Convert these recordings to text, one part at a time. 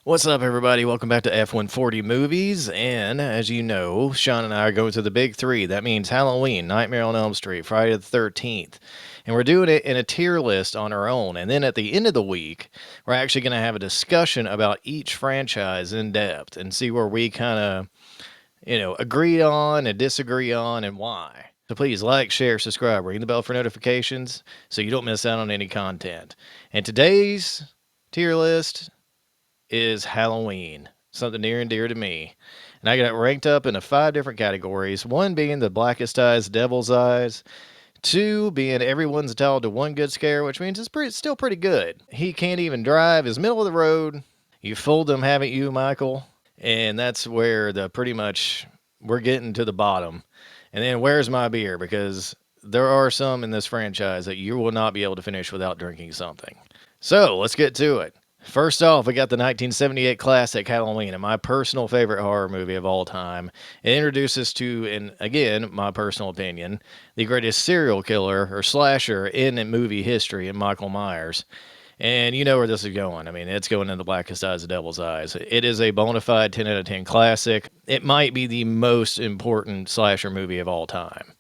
What's up, everybody? Welcome back to F140 Movies. And as you know, Sean and I are going to the big three. That means Halloween, Nightmare on Elm Street, Friday the 13th. And we're doing it in a tier list on our own. And then at the end of the week, we're actually going to have a discussion about each franchise in depth and see where we kind of, agree on and disagree on and why. So please like, share, subscribe, ring the bell for notifications so you don't miss out on any content. And today's tier list is Halloween, something near and dear to me. And I got it ranked up into 5 different categories. One being the blackest eyes, devil's eyes. 2 being everyone's entitled to one good scare, which means still pretty good. He can't even drive, is middle of the road. You fooled them, haven't you, Michael? And that's where the pretty much we're getting to the bottom. And then where's my beer? Because there are some in this franchise that you will not be able to finish without drinking something. So let's get to it. First off, we got the 1978 classic Halloween, and my personal favorite horror movie of all time. It introduces to, and again, my personal opinion, the greatest serial killer or slasher in movie history in Michael Myers. And you know where this is going. I mean, it's going in the blackest eyes of devil's eyes. It is a bona fide 10 out of 10 classic. It might be the most important slasher movie of all time.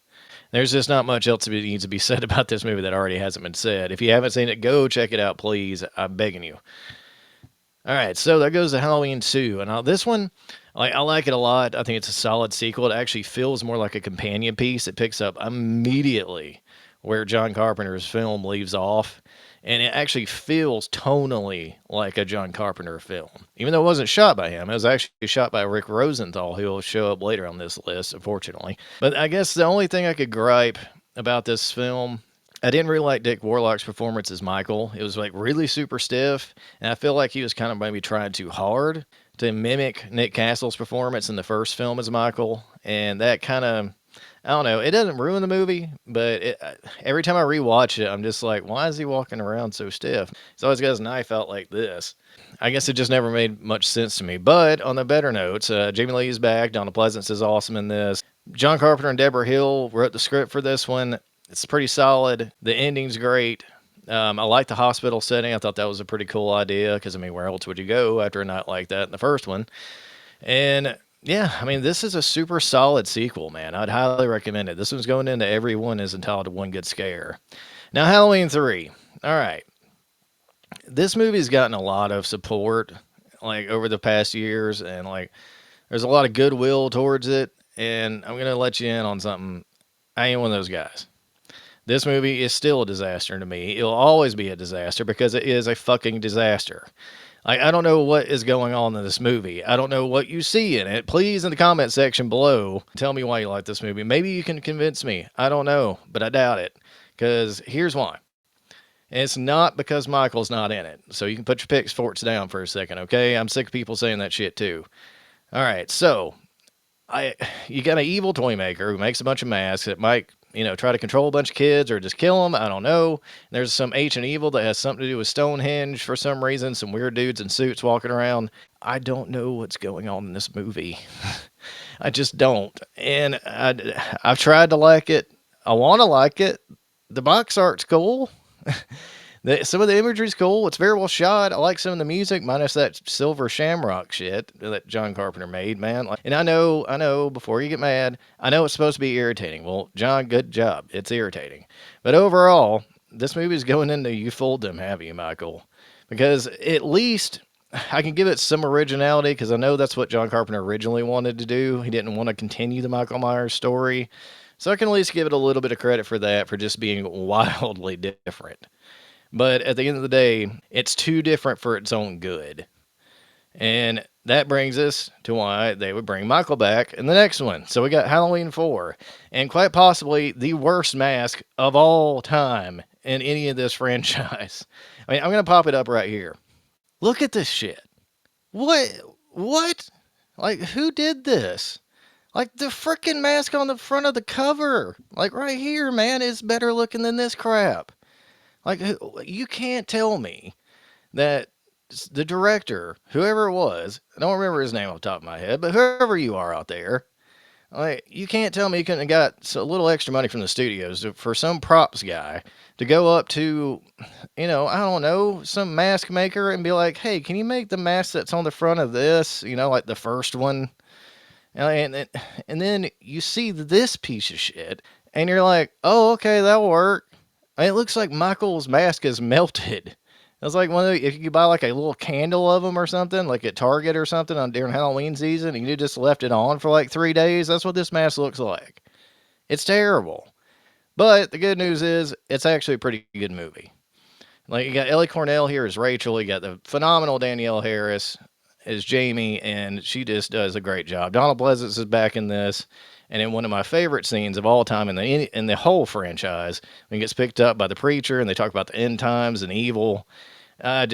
There's just not much else that needs to be said about this movie that already hasn't been said. If you haven't seen it, go check it out, please. I'm begging you. All right, so there goes the Halloween 2. And now this one, I like it a lot. I think it's a solid sequel. It actually feels more like a companion piece. It picks up immediately where John Carpenter's film leaves off. And it actually feels tonally like a John Carpenter film. Even though it wasn't shot by him, it was actually shot by Rick Rosenthal, who will show up later on this list, unfortunately. But I guess the only thing I could gripe about this film, I didn't really like Dick Warlock's performance as Michael. It was like really super stiff, and I feel like he was kind of maybe trying too hard to mimic Nick Castle's performance in the first film as Michael, and that kind of, I don't know, it doesn't ruin the movie, but every time I rewatch it, I'm just like, why is he walking around so stiff? He's always got his knife out like this. I guess it just never made much sense to me. But on the better notes, Jamie Lee is back. Donna Pleasance is awesome in this. John Carpenter and Deborah Hill wrote the script for this one. It's pretty solid. The ending's great. I like the hospital setting. I thought that was a pretty cool idea because, I mean, where else would you go after a night like that in the first one? And yeah, I mean, this is a super solid sequel, man. I'd highly recommend it. This one's going into everyone is entitled to one good scare. Now, Halloween 3. All right. This movie's gotten a lot of support, like, over the past years, and, like, there's a lot of goodwill towards it. And I'm going to let you in on something. I ain't one of those guys. This movie is still a disaster to me. It'll always be a disaster because it is a fucking disaster. Like, I don't know what is going on in this movie. I don't know what you see in it. Please, in the comment section below, tell me why you like this movie. Maybe you can convince me. I don't know, but I doubt it. Because here's why. And it's not because Michael's not in it. So you can put your pitchforks down for a second, okay? I'm sick of people saying that shit too. All right, so you got an evil toy maker who makes a bunch of masks that might, try to control a bunch of kids or just kill them. I don't know. There's some ancient evil that has something to do with Stonehenge for some reason. Some weird dudes in suits walking around. I don't know what's going on in this movie. I just don't. And I've tried to like it. I want to like it. The box art's cool. Some of the imagery's cool. It's very well shot. I like some of the music, minus that Silver Shamrock shit that John Carpenter made, man. And I know, before you get mad, I know it's supposed to be irritating. Well, John, good job. It's irritating. But overall, this movie's going into you fooled them, have you, Michael? Because at least I can give it some originality because I know that's what John Carpenter originally wanted to do. He didn't want to continue the Michael Myers story. So I can at least give it a little bit of credit for that, for just being wildly different. But at the end of the day, it's too different for its own good. And that brings us to why they would bring Michael back in the next one. So we got Halloween 4, and quite possibly the worst mask of all time in any of this franchise. I mean, I'm going to pop it up right here. Look at this shit. What? What? Like, who did this? Like, the freaking mask on the front of the cover, like right here, man, is better looking than this crap. Like, you can't tell me that the director, whoever it was, I don't remember his name off the top of my head, but whoever you are out there, Like, you can't tell me you couldn't have got a little extra money from the studios for some props guy to go up to, I don't know, some mask maker and be like, hey, can you make the mask that's on the front of this, like the first one? And then you see this piece of shit, and you're like, oh, okay, that'll work. It looks like Michael's mask is melted. It's like one of the, if you could buy like a little candle of them or something, like at Target or something on during Halloween season, and you just left it on for like 3 days. That's what this mask looks like. It's terrible. But the good news is, it's actually a pretty good movie. Like, you got Ellie Cornell here as Rachel. You got the phenomenal Danielle Harris as Jamie, and she just does a great job. Donald Pleasance is back in this, and in one of my favorite scenes of all time in the whole franchise, when he gets picked up by the preacher and they talk about the end times and evil. I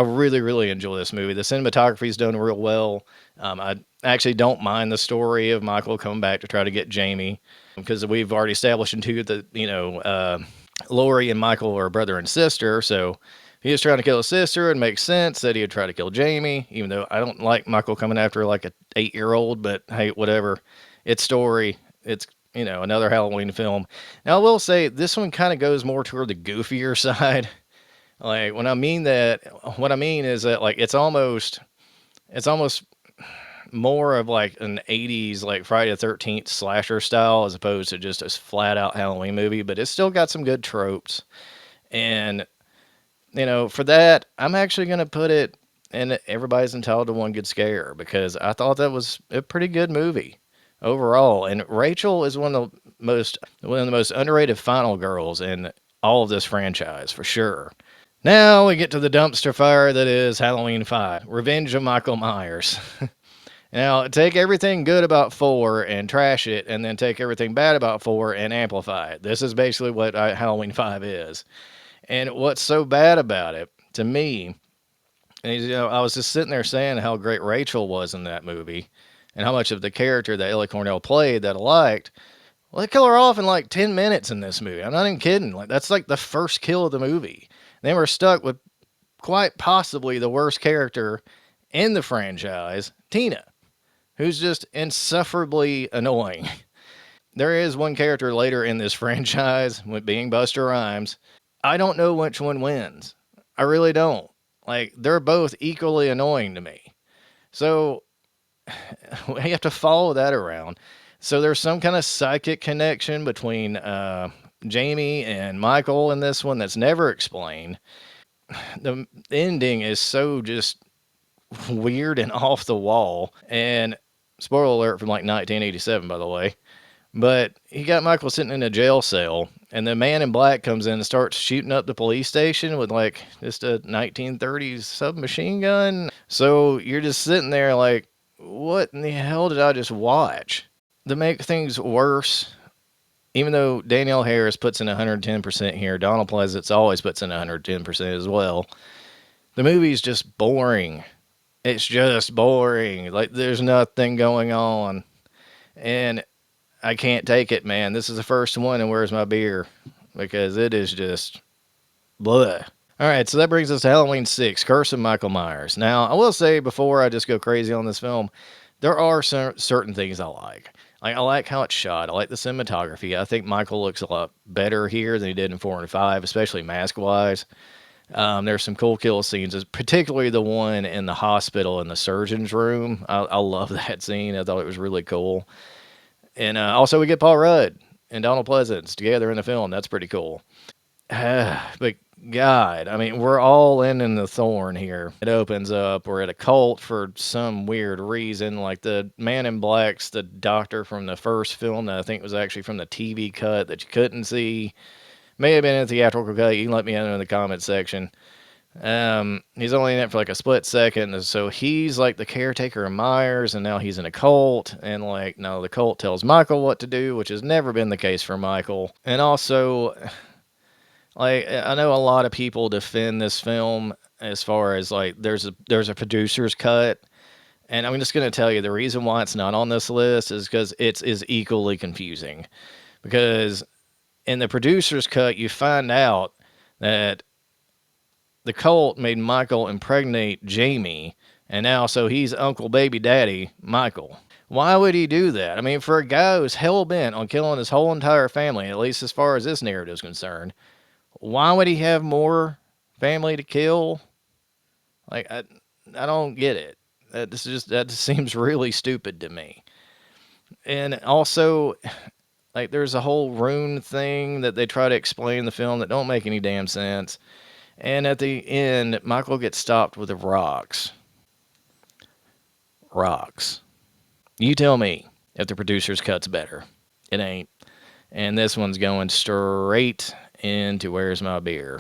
really, really enjoy this movie. The cinematography's done real well. I actually don't mind the story of Michael coming back to try to get Jamie, because we've already established in two that, Lori and Michael are brother and sister. So he was trying to kill his sister. It makes sense that he would try to kill Jamie, even though I don't like Michael coming after like a 8-year-old, but hey, whatever. It's story. It's, another Halloween film. Now, I will say this one kind of goes more toward the goofier side. Like, what I mean is that, like, it's almost more of like an 80s, like Friday the 13th slasher style, as opposed to just a flat out Halloween movie, but it's still got some good tropes. And, for that, I'm actually going to put it in Everybody's Entitled to One Good Scare, because I thought that was a pretty good movie overall. And Rachel is one of the most underrated final girls in all of this franchise, for sure. Now we get to the dumpster fire that is Halloween 5, Revenge of Michael Myers. Now, take everything good about 4 and trash it, and then take everything bad about 4 and amplify it. This is basically what Halloween 5 is. And what's so bad about it, to me, is, I was just sitting there saying how great Rachel was in that movie, and how much of the character that Ellie Cornell played that I liked. Well, they kill her off in like 10 minutes in this movie. I'm not even kidding. Like, that's like the first kill of the movie. Then we're stuck with quite possibly the worst character in the franchise, Tina, who's just insufferably annoying. There is one character later in this franchise, with being Buster Rhymes. I don't know which one wins. I really don't. Like, they're both equally annoying to me. So, we have to follow that around. So, there's some kind of psychic connection between Jamie and Michael in this one that's never explained. The ending is so just weird and off the wall. And spoiler alert from like 1987, by the way. But he got Michael sitting in a jail cell, and the man in black comes in and starts shooting up the police station with like just a 1930s submachine gun. So you're just sitting there like, what in the hell did I just watch? To make things worse, even though Danielle Harris puts in 110% here, Donald Pleasance always puts in 110% as well. The movie's just boring. It's just boring. Like, there's nothing going on. And I can't take it, man. This is the first one, and where's my beer? Because it is just blah. All right, so that brings us to Halloween 6, Curse of Michael Myers. Now, I will say, before I just go crazy on this film, there are certain things I like. Like, I like how it's shot. I like the cinematography. I think Michael looks a lot better here than he did in 4 and 5, especially mask-wise. There's some cool kill scenes, particularly the one in the hospital in the surgeon's room. I love that scene. I thought it was really cool. And also we get Paul Rudd and Donald Pleasance together in the film. That's pretty cool. But God, I mean, we're all in the thorn here. It opens up. We're at a cult for some weird reason. Like, the man in black's the doctor from the first film that I think was actually from the TV cut that you couldn't see. May have been in the theatrical cut. You can let me know in the comment section. He's only in it for like a split second, so he's like the caretaker of Myers, and now he's in a cult, and like, no, the cult tells Michael what to do, which has never been the case for Michael. And also, like, I know a lot of people defend this film as far as like there's a producer's cut, and I'm just gonna tell you the reason why it's not on this list is because it's is equally confusing. Because in the producer's cut, you find out that the cult made Michael impregnate Jamie, and now so he's Uncle Baby Daddy Michael. Why would he do that? I mean, for a guy who's hell bent on killing his whole entire family, at least as far as this narrative is concerned, why would he have more family to kill? Like, I don't get it. That just seems really stupid to me. And also, like, there's a whole rune thing that they try to explain in the film that don't make any damn sense. And at the end, Michael gets stopped with the rocks. Rocks. You tell me if the producer's cut's better. It ain't. And this one's going straight into Where's My Beer.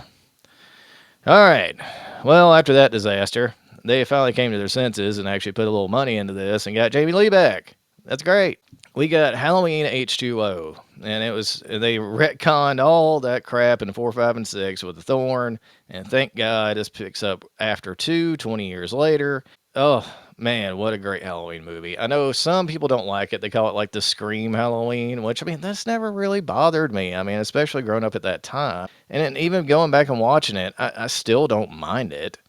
All right. Well, after that disaster, they finally came to their senses and actually put a little money into this and got Jamie Lee back. That's great. We got Halloween H2O, and they retconned all that crap in 4, 5, and 6 with the Thorn, and thank God this picks up after 20 years later. Oh, man, what a great Halloween movie. I know some people don't like it. They call it like the Scream Halloween, which, I mean, that's never really bothered me. I mean, especially growing up at that time. And then even going back and watching it, I still don't mind it.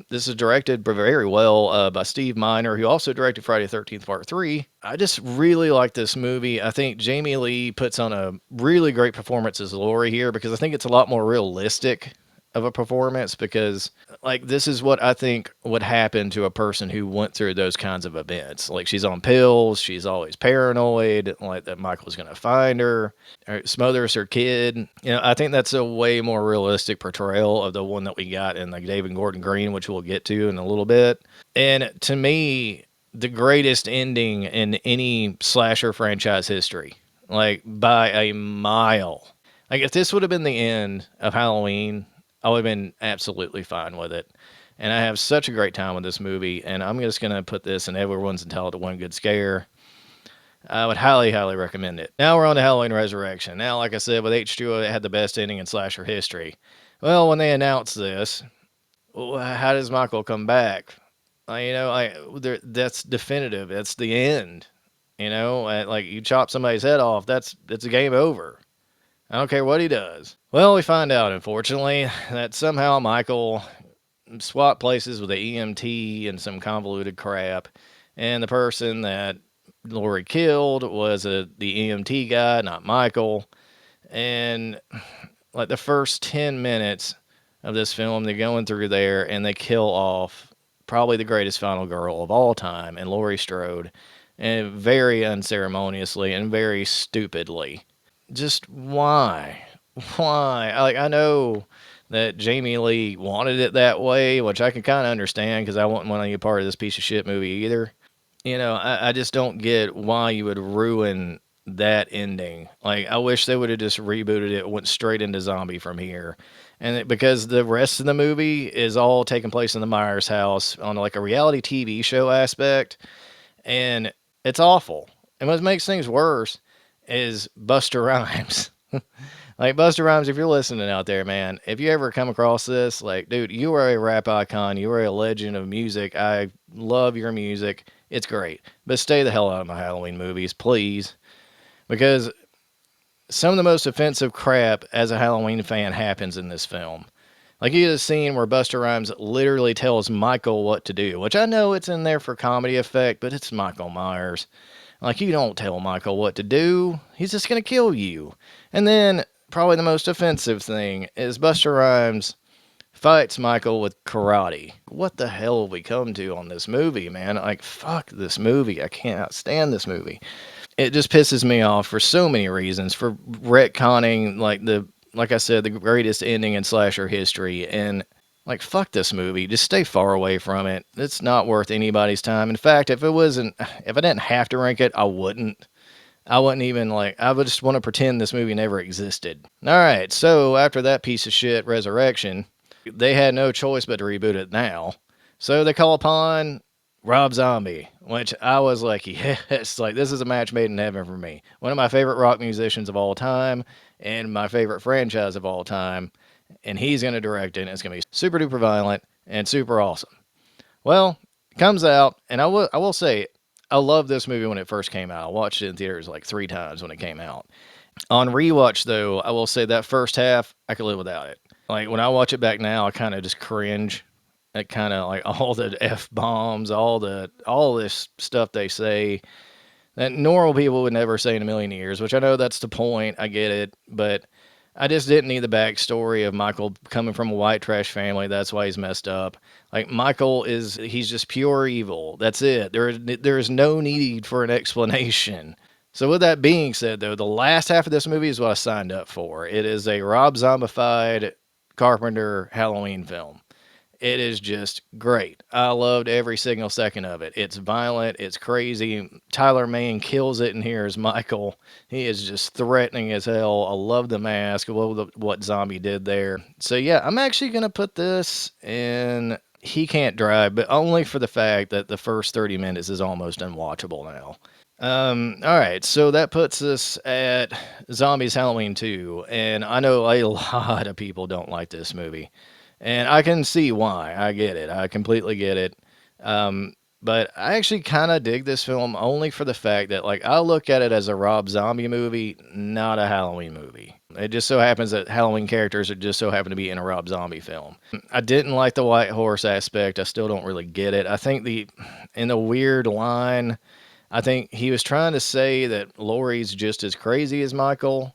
This is directed very well by Steve Miner, who also directed Friday the 13th Part 3. I just really like this movie. I think Jamie Lee puts on a really great performance as Laurie here because I think it's a lot more realistic of a performance because like this is what I think would happen to a person who went through those kinds of events. Like she's on pills, she's always paranoid, like that Michael's going to find her, or smothers her kid. You know, I think that's a way more realistic portrayal of the one that we got in like David Gordon Green, which we'll get to in a little bit. And to me, the greatest ending in any slasher franchise history, like by a mile. Like if this would have been the end of Halloween, I would have been absolutely fine with it. And I have such a great time with this movie, and I'm just going to put this in Everyone's Entitled to One Good Scare. I would highly, highly recommend it. Now we're on to Halloween Resurrection. Now, like I said, with H2O, it had the best ending in slasher history. Well, when they announced this, how does Michael come back? That's definitive. That's the end. Like you chop somebody's head off, it's a game over. I don't care what he does. Well, we find out, unfortunately, that somehow Michael swapped places with the EMT and some convoluted crap, and the person that Laurie killed was the EMT guy, not Michael. And like the first 10 minutes of this film, they're going through there and they kill off probably the greatest final girl of all time, and Laurie Strode, and very unceremoniously and very stupidly. Just why? Why? I know that Jamie Lee wanted it that way, which I can kind of understand because I wouldn't want to be a part of this piece of shit movie either. I just don't get why you would ruin that ending. Like, I wish they would have just rebooted it, went straight into zombie from here. Because the rest of the movie is all taking place in the Myers house on like a reality TV show aspect, and it's awful. And what makes things worse is Buster Rhymes. Like Buster Rhymes, if you're listening out there, man, if you ever come across this, like, dude, you are a rap icon. You are a legend of music. I love your music. It's great. But stay the hell out of my Halloween movies, please. Because some of the most offensive crap as a Halloween fan happens in this film. Like you get a scene where Buster Rhymes literally tells Michael what to do, which I know it's in there for comedy effect, but it's Michael Myers. Like, you don't tell Michael what to do. He's just going to kill you. And then, probably the most offensive thing is Buster Rhymes fights Michael with karate. What the hell have we come to on this movie, man? Like, fuck this movie. I cannot stand this movie. It just pisses me off for so many reasons. For retconning, like I said, the greatest ending in slasher history. And like, fuck this movie. Just stay far away from it. It's not worth anybody's time. In fact, if I didn't have to rank it, I wouldn't. I wouldn't even I would just want to pretend this movie never existed. All right, so after that piece of shit, Resurrection, they had no choice but to reboot it now. So they call upon Rob Zombie, which I was like, yes, like this is a match made in heaven for me. One of my favorite rock musicians of all time and my favorite franchise of all time. And he's going to direct it, and it's going to be super duper violent and super awesome. Well, it comes out, and I will say, I love this movie when it first came out. I watched it in theaters like 3 times when it came out. On rewatch, though, I will say that first half, I could live without it. Like, when I watch it back now, I kind of just cringe That kind of like all the f bombs, all this stuff they say that normal people would never say in a million years. Which I know that's the point. I get it, but I just didn't need the backstory of Michael coming from a white trash family. That's why he's messed up. Like Michael he's just pure evil. That's it. There is no need for an explanation. So with that being said, though, the last half of this movie is what I signed up for. It is a Rob Zombified Carpenter Halloween film. It is just great. I loved every single second of it. It's violent. It's crazy. Tyler Mane kills it in here as Michael. He is just threatening as hell. I love the mask. I love what Zombie did there. So yeah, I'm actually gonna put this in. He Can't Drive, but only for the fact that the first 30 minutes is almost unwatchable now. All right, so that puts us at Zombies Halloween 2, and I know a lot of people don't like this movie. And I can see why. I get it. I completely get it. Um, but I actually kind of dig this film only for the fact that, like, I look at it as a Rob Zombie movie, not a Halloween movie. It just so happens that Halloween characters are just so happen to be in a Rob Zombie film. I didn't like the white horse aspect. I still don't really get it. I think in the weird line, I think he was trying to say that Laurie's just as crazy as Michael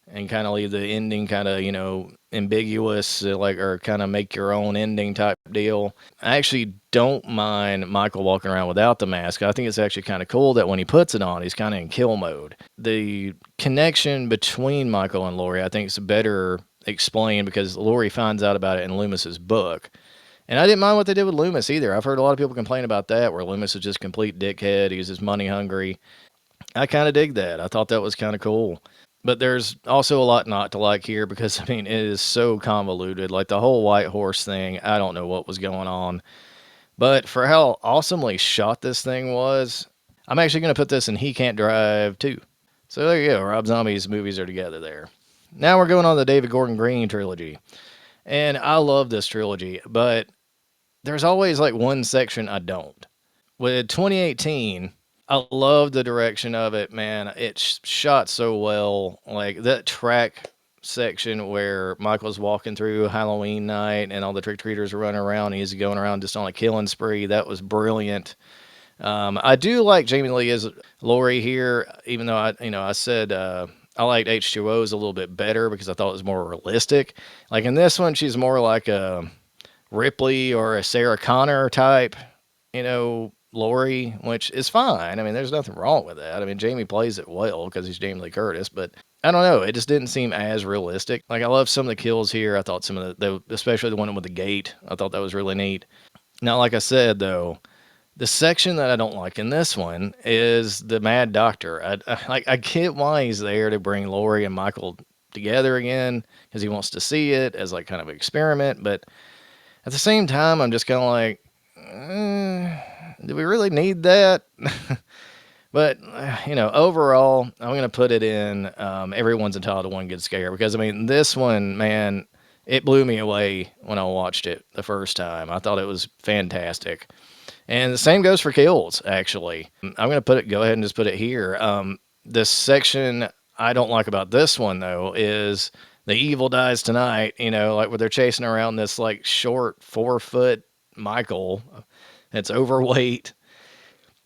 and kind of leave the ending kind of, ambiguous, like, or kind of make your own ending type deal. I actually don't mind Michael walking around without the mask. I think it's actually kind of cool that when he puts it on, he's kind of in kill mode. The connection between Michael and Laurie, I think, is better explained because Laurie finds out about it in Loomis's book. And I didn't mind what they did with Loomis either. I've heard a lot of people complain about that, where Loomis is just complete dickhead. He's just money hungry. I kind of dig that. I thought that was kind of cool. But there's also a lot not to like here because, I mean, it is so convoluted. Like the whole white horse thing, I don't know what was going on. But for how awesomely shot this thing was, I'm actually going to put this in He Can't Drive too. So there you go. Rob Zombie's movies are together there. Now we're going on the David Gordon Green trilogy. And I love this trilogy, but there's always like one section I don't. With 2018, I love the direction of it, man. It's shot so well. Like that track section where Michael's walking through Halloween night and all the trick treaters are running around. And he's going around just on a killing spree. That was brilliant. I do like Jamie Lee as Laurie here, even though I said I liked H2O's a little bit better because I thought it was more realistic. Like in this one, she's more like a Ripley or a Sarah Connor type, Laurie, which is fine. I mean, there's nothing wrong with that. I mean, Jamie plays it well because he's Jamie Lee Curtis, but I don't know. It just didn't seem as realistic. Like, I love some of the kills here. I thought some of especially the one with the gate, I thought that was really neat. Now, like I said, though, the section that I don't like in this one is the Mad Doctor. I get why he's there to bring Laurie and Michael together again because he wants to see it as like kind of an experiment, but at the same time, I'm just kind of like, do we really need that? But, overall, I'm going to put it in Everyone's Entitled to One Good Scare because, I mean, this one, man, it blew me away when I watched it the first time. I thought it was fantastic. And the same goes for Kills, actually. I'm going to go ahead and just put it here. The section I don't like about this one, though, is the evil dies tonight, like where they're chasing around this, like, short 4-foot Michael that's overweight.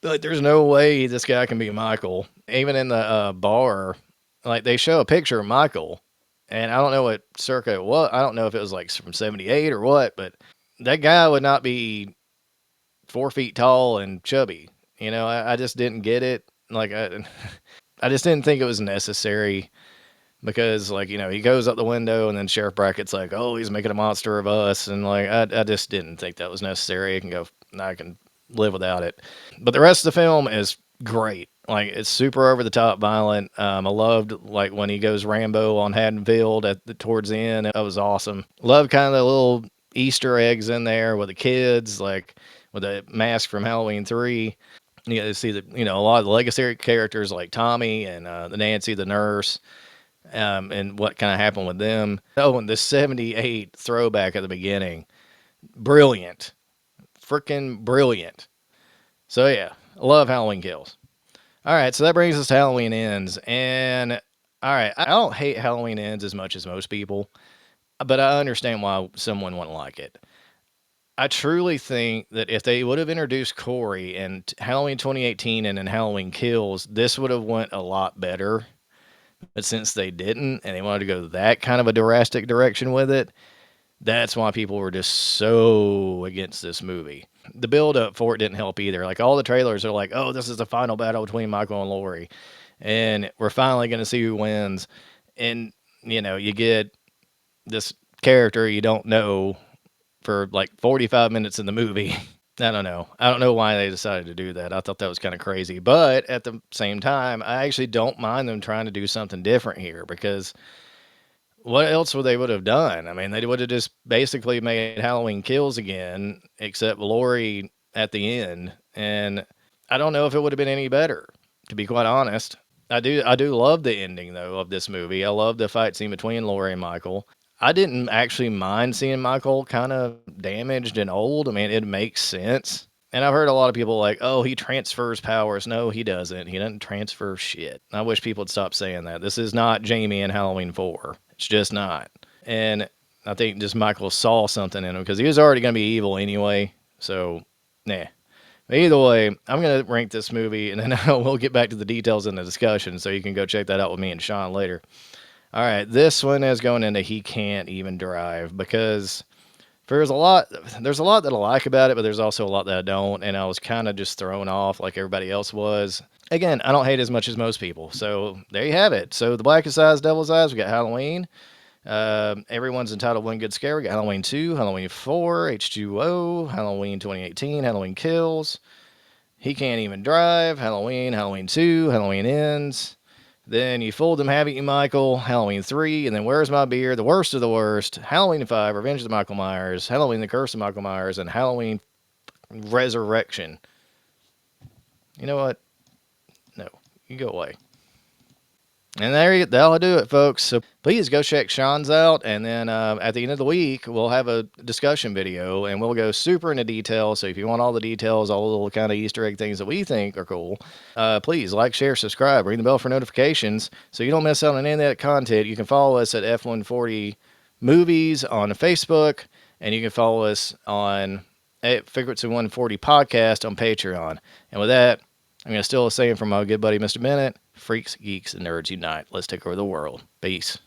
Like, there's no way this guy can be Michael. Even in the bar, like, they show a picture of Michael, and I don't know what circa it was. I don't know if it was, like, from 78 or what, but that guy would not be 4 feet tall and chubby. I just didn't get it. Like, I just didn't think it was necessary because, like, he goes up the window and then Sheriff Brackett's like, oh, he's making a monster of us. And, like, I just didn't think that was necessary. I can live without it. But the rest of the film is great. Like, it's super over the top violent. I loved, like, when he goes Rambo on Haddonfield towards the end. That was awesome. Love kind of the little Easter eggs in there with the kids, like with the mask from Halloween 3. You get to see a lot of the legacy characters like Tommy and the Nancy, the nurse, and what kind of happened with them. Oh, and the 78 throwback at the beginning. Brilliant. Freaking brilliant. So yeah, I love Halloween Kills. All right, so that brings us to Halloween Ends. And all right, I don't hate Halloween Ends as much as most people, but I understand why someone wouldn't like it. I truly think that if they would have introduced Corey in Halloween 2018 and in Halloween Kills, this would have went a lot better. But since they didn't and they wanted to go that kind of a drastic direction with it, that's why people were just so against this movie. The build up for it didn't help either. Like all the trailers are like, "Oh, this is the final battle between Michael and Laurie, and we're finally going to see who wins." And you get this character you don't know for like 45 minutes in the movie. I don't know. I don't know why they decided to do that. I thought that was kind of crazy. But at the same time, I actually don't mind them trying to do something different here because what else would they would have done? I mean, they would have just basically made Halloween Kills again, except Laurie at the end. And I don't know if it would have been any better, to be quite honest. I do love the ending though of this movie. I love the fight scene between Laurie and Michael. I didn't actually mind seeing Michael kind of damaged and old. I mean, it makes sense. And I've heard a lot of people like, oh, he transfers powers. No, he doesn't. He doesn't transfer shit. I wish people would stop saying that. This is not Jamie in Halloween 4. It's just not. And I think just Michael saw something in him because he was already going to be evil anyway. So, nah. But either way, I'm going to rank this movie and then we'll get back to the details in the discussion so you can go check that out with me and Sean later. All right, this one is going into he can't even drive because there's a lot that I like about it, but there's also a lot that I don't, and I was kind of just thrown off like everybody else was. Again, I don't hate as much as most people, so there you have it. So the Blackest Eyes, Devil's Eyes, we got Halloween. Everyone's entitled One Good Scare. We got Halloween 2, Halloween 4, H2O, Halloween 2018, Halloween Kills. He Can't Even Drive, Halloween, Halloween 2, Halloween Ends. Then You Fooled Them, Haven't You, Michael? Halloween 3, and then Where's My Beer? The Worst of the Worst. Halloween 5, Revenge of the Michael Myers. Halloween, The Curse of Michael Myers, and Halloween Resurrection. You know what? No, you go away. And that'll do it, folks. So please go check Sean's out. And then at the end of the week, we'll have a discussion video and we'll go super into detail. So if you want all the details, all the little kind of Easter egg things that we think are cool, please like, share, subscribe, ring the bell for notifications so you don't miss out on any of that content. You can follow us at F140 Movies on Facebook, and you can follow us on Frequency 140 Podcast on Patreon. And with that, I'm going to steal a saying from my good buddy, Mr. Bennett. Freaks, geeks, and nerds unite. Let's take over the world. Peace.